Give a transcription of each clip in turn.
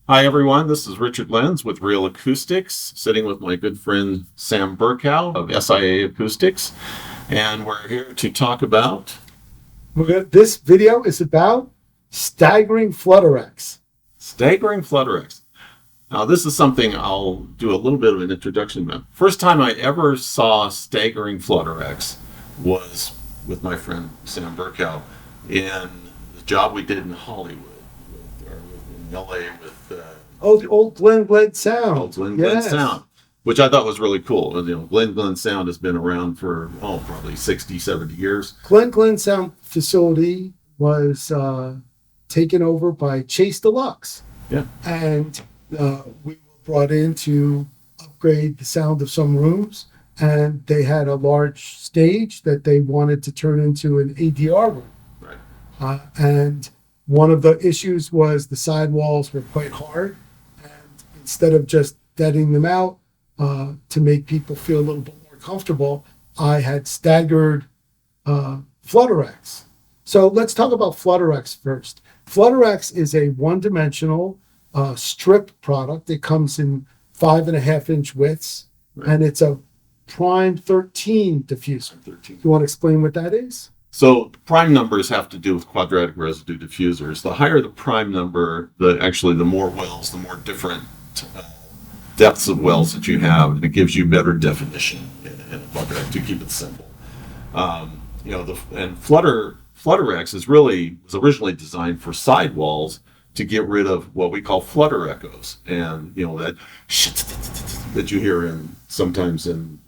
Hi, everyone. This is Richard Lenz with Real Acoustics, sitting with my good friend Sam Berkow of SIA Acoustics. And we're here to talk about This video is about Staggering FlutterX. Staggering FlutterX. Now, this is something I'll do a little bit of an introduction about. First time I ever saw Staggering FlutterX was with my friend Sam Berkow in the job we did in Hollywood, or in LA with The old Glen sound. Old Glen Sound, which I thought was really cool. Glen Sound has been around for probably 60, 70 years. Glen Sound facility was taken over by Chase Deluxe. Yeah. And we were brought in to upgrade the sound of some rooms. And they had a large stage that they wanted to turn into an ADR room. Right. And one of the issues was the sidewalls were quite hard. And instead of just deadening them out to make people feel a little bit more comfortable, I had staggered FlutterX. So let's talk about FlutterX first. FlutterX is a one-dimensional strip product. It comes in 5.5-inch widths, right. And it's a Prime 13 diffuser. 13. You want to explain what that is? So prime numbers have to do with quadratic residue diffusers. The higher the prime number, the more wells, the more different depths of wells that you have, and it gives you better definition in a quadratic, to keep it simple. And FlutterX was originally designed for sidewalls to get rid of what we call flutter echoes, and that that you hear sometimes in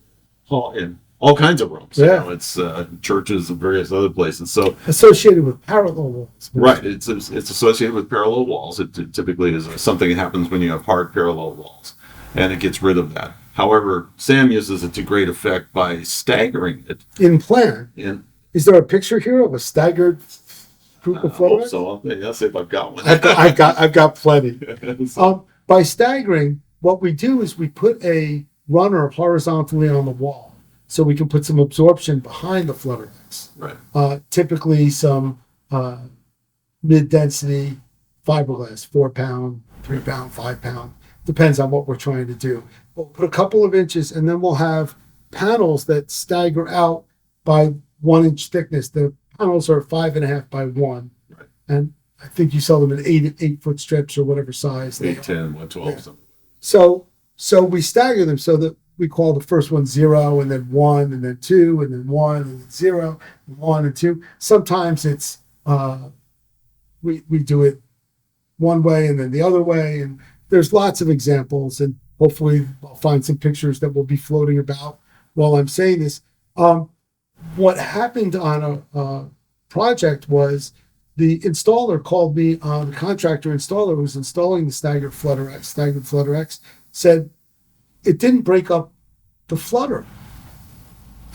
all kinds of rooms. Yeah. It's churches and various other places. So associated with parallel walls. right, it's associated with parallel walls. It typically is something that happens when you have hard parallel walls, and it gets rid of that. However, Sam uses it to great effect by staggering it. In plan. Is there a picture here of a staggered group of FlutterX? So I'll see if I've got one. I've got plenty. By staggering, what we do is we put a runner horizontally on the wall, so we can put some absorption behind the FlutterX. Right. Typically some mid-density fiberglass, 4-pound, 3-pound, 5-pound, depends on what we're trying to do. We'll put a couple of inches, and then we'll have panels that stagger out by 1-inch thickness. The panels are 5.5 by 1, right. And I think you sell them in 8-foot strips or whatever size. 810, 112, yeah. something. So we stagger them so that we call the first one 0, and then 1, and then 2, and then 1, and then 0, and 1 and 2. Sometimes it's we do it one way and then the other way, and there's lots of examples, and hopefully I'll find some pictures that will be floating about while I'm saying this. What happened on a project was the installer called me, the contractor installer who was installing the staggered FlutterX, said it didn't break up the flutter.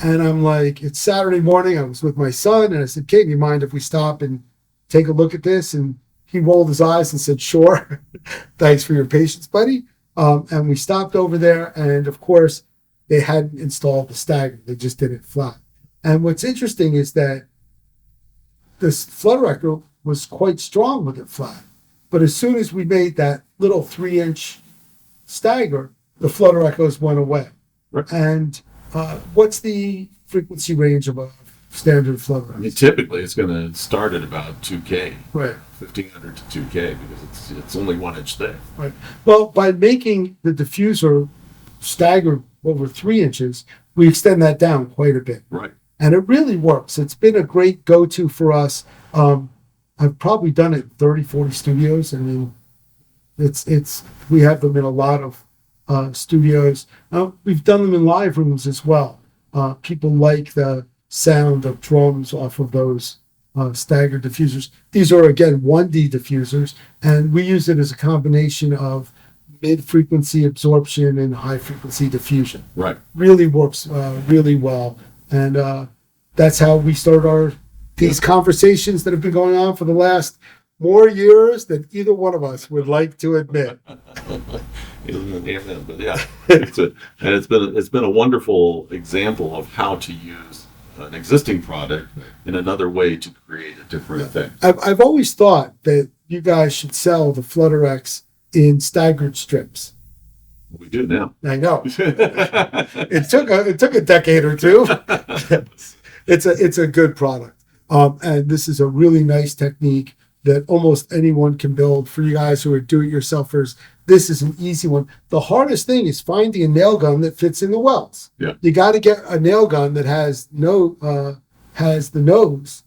And I'm like, it's Saturday morning. I was with my son, and I said, Kate, do you mind if we stop and take a look at this? And he rolled his eyes and said, sure. Thanks for your patience, buddy. And we stopped over there, and of course, they hadn't installed the stagger. They just did it flat. And what's interesting is that this FlutterX was quite strong with it flat. But as soon as we made that little 3-inch stagger, the flutter echoes went away. Right. And what's the frequency range of a standard flutter? I mean, typically it's going to start at about 2K, right, 1500 to 2K, because it's only 1 inch thick. Right. Well, by making the diffuser stagger over 3 inches, we extend that down quite a bit. Right. And it really works. It's been a great go-to for us. I've probably done it in 30, 40 studios. I mean, we have them in a lot of studios. We've done them in live rooms as well. People like the sound of drums off of those staggered diffusers. These are, again, 1D diffusers, and we use it as a combination of mid-frequency absorption and high-frequency diffusion. Right. Really works really well. And that's how we start these conversations that have been going on for the last more years than either one of us would like to admit. But yeah, it's been a wonderful example of how to use an existing product in another way to create a different thing. I've always thought that you guys should sell the FlutterX in staggered strips. We do now. I know. It took a decade or two. It's a good product. And this is a really nice technique that almost anyone can build. For you guys who are do-it-yourselfers, this is an easy one. The hardest thing is finding a nail gun that fits in the wells. Yeah. You got to get a nail gun that has the nose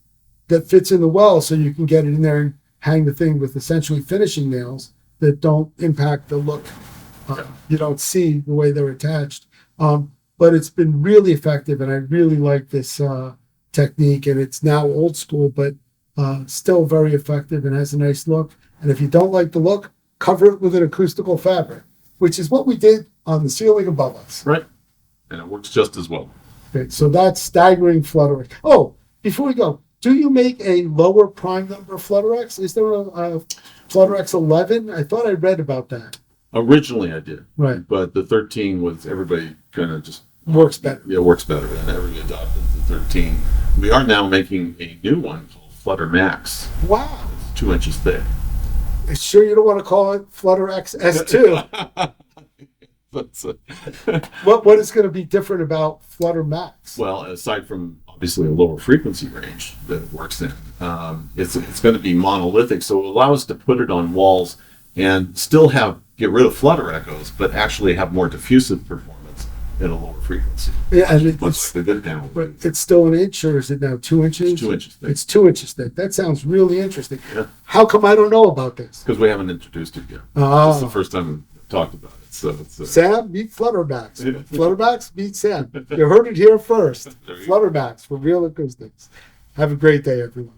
that fits in the well, so you can get it in there and hang the thing with essentially finishing nails that don't impact the look. You don't see the way they're attached. But it's been really effective, and I really like this technique. And it's now old school, but still very effective and has a nice look. And if you don't like the look, cover it with an acoustical fabric, which is what we did on the ceiling above us. Right. And it works just as well. Okay, so that's Staggering FlutterX. Oh, before we go, do you make a lower prime number FlutterX? Is there a FlutterX 11? I thought I read about that. Originally I did. Right. But the 13 was, everybody kind of just... Works better. Yeah, works better. And everybody adopted the 13. We are now making a new one called Flutter Max. Wow. It's 2 inches thick. Sure you don't want to call it FlutterX S2? That's What is going to be different about Flutter Max? well, aside from obviously a lower frequency range that it works in, it's going to be monolithic, so it allows us to put it on walls and still get rid of flutter echoes, but actually have more diffusive performance in a lower frequency. Yeah, and Much like the good down. but it's still an inch, or is it now 2 inches? It's 2 inches thick. It's 2 inches thick. That sounds really interesting. Yeah. How come I don't know about this? Because we haven't introduced it yet. Oh. This is the first time we've talked about it. So it's Sam, meet Fluttermax. Yeah. Fluttermax, meet Sam. You heard it here first. There you go. Fluttermax for real acoustics. Have a great day, everyone.